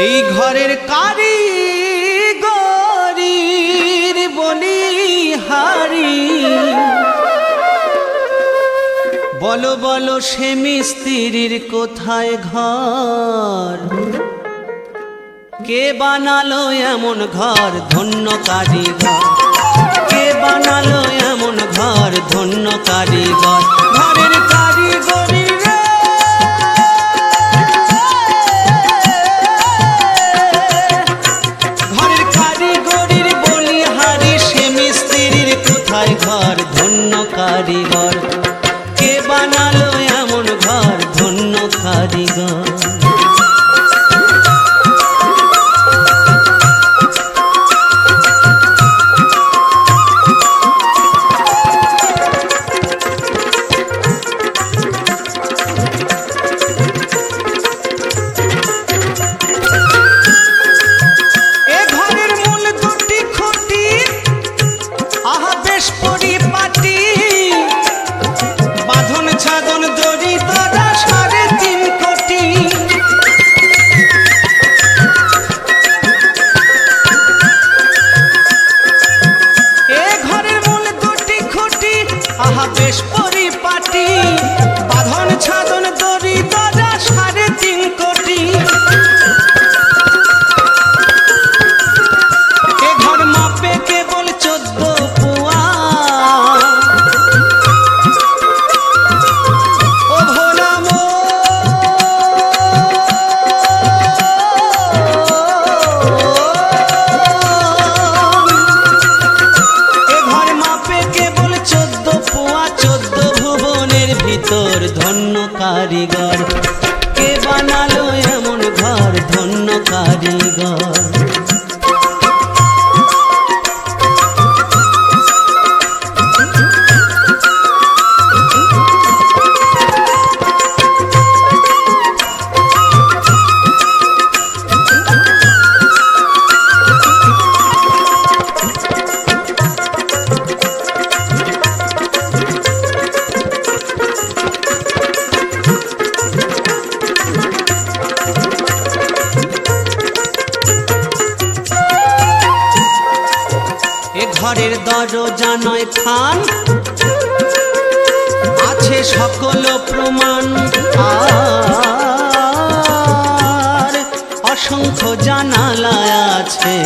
এই ঘরের কারিগরির বলিহারি বলো বলো সে মিস্ত্রির কোথায় ঘর কে বানালো এমন ঘর ধন্য কারিগর কে বানালো এমন ঘর ধন্য কারিগর ঘরের কারিগরি ঘরের কারিগরির বলিহারি সে মিস্ত্রির কোথায় ঘর ধন্য কারিগর কে বানালো এমন ঘর ধন্য কারিগর বেশ পরিপাটি বাঁধন ছাদন দড়ি দড়া 3.5 কোটি এ ঘর মাপে কেবল 14 পুয়া ও ভোলা মো এ ঘর মাপে কেবল 14 পুয়া 14 ভুবনের ভিতর ধন্য কারিগর কে বানালো এমন ঘর ধন্য কারিগর ঘরের দরজা নয় থান আছে সকল প্রমাণ আর অসংখ্য জানালা আছে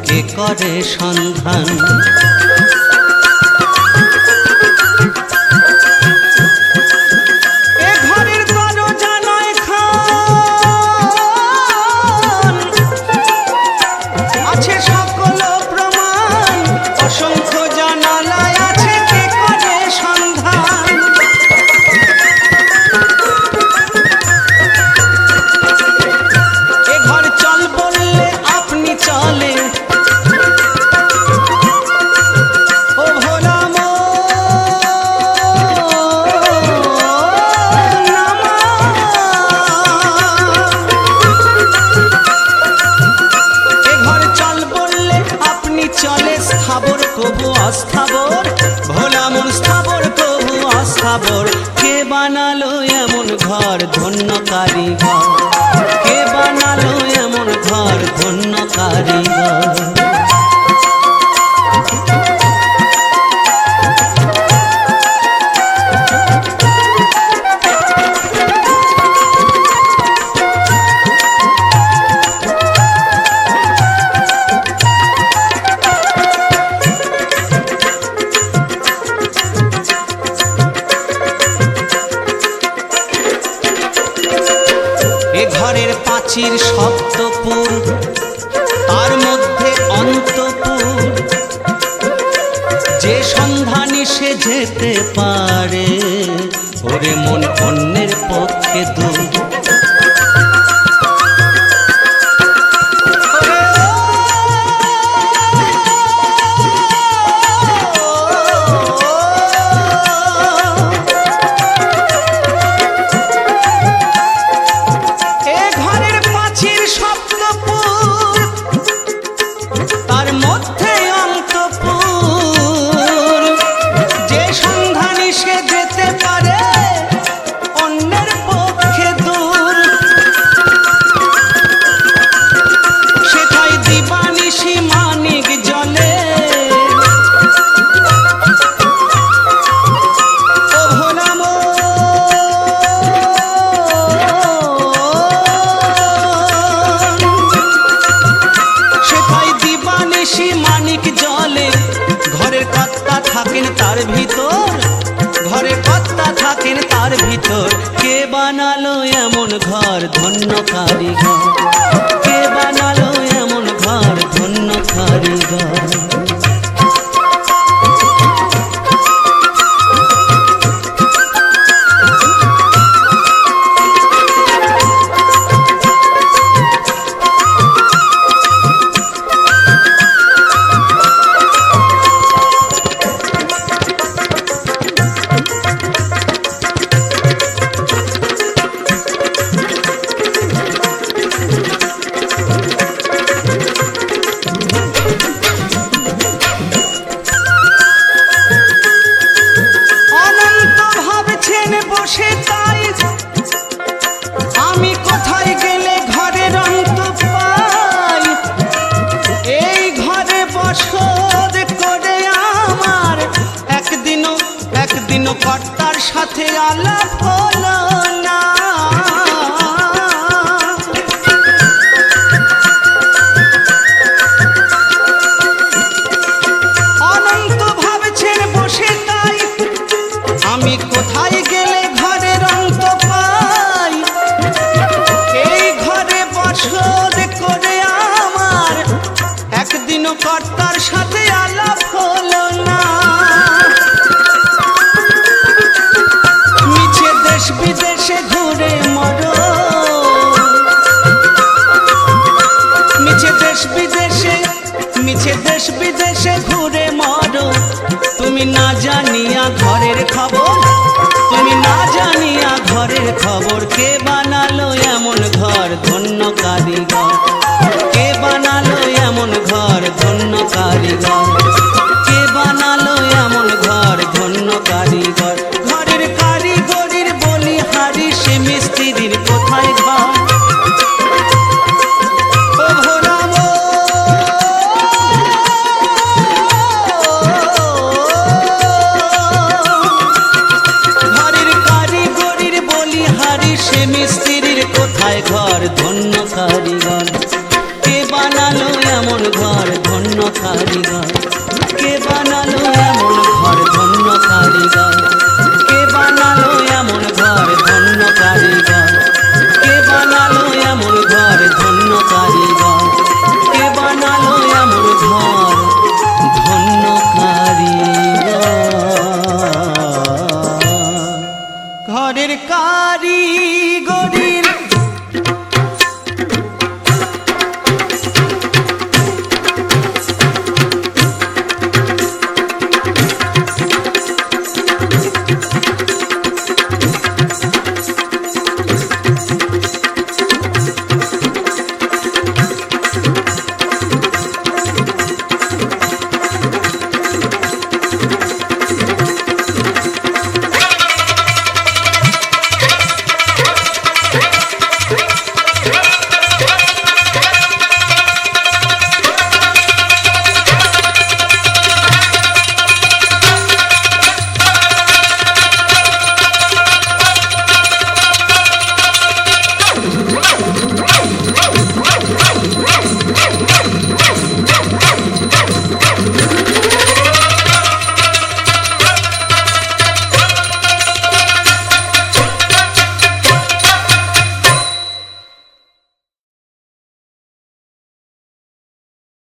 কে করে সন্ধান স্থাবর প্রভু অস্থাবর ভোলা মন স্থাবর প্রভু অস্থাবর কে বানালো এমন ঘর ধন্য কারিগর কে বানালো এমন ঘর ধন্য কারিগর ঘরের পাঁচির সপ্তপুর তার মধ্যে অন্তপুর যে সন্ধানী সে যেতে পারে ওরে মন অন্যের পক্ষে দূর সে যেতে পারে অন্যের পক্ষে দূর থাকেন তার ভিতর, ঘরে কর্তা থাকেন তার ভিতর। কে বানালো এমন ঘর ধন্য কারিগর, কে বানালো এমন ঘর ধন্য কারিগর। বসে তাই আমি কোথায় গেলে ঘরের অন্ত পাই, এই ঘরে বসত করে আমার একদিনও কর্তার সাথে আলাপ হলো না। অনন্ত ভাবছেন বসে তাই আমি কোথায় গেলে ঘরের অন্ত পাই, এই ঘরে বসত করে আমার একদিনও কর্তার সাথে আলাপ হলো না। মিছে দেশ বিদেশে ঘুরে মরো, মিছে দেশ বিদেশে ঘুরে মরো, তুমি না জানিয়া ঘরের খবর, তুমি না জানিয়া ঘরের খবর। কে বানালো এমন ঘর ধন্য কারিগর, কে বানালো এমন ঘর ধন্য কারিগর, কে বানালো এমন ঘর ধন্য কারিগর। ঘরের কারিগরির বলিহারি সে মিস্ত্রির কোথায় ঘর, সে মিস্ত্রির কোথায় ঘর ধন্য কারিগর, কে বানালো এমন ঘর ধন্য কারিগর।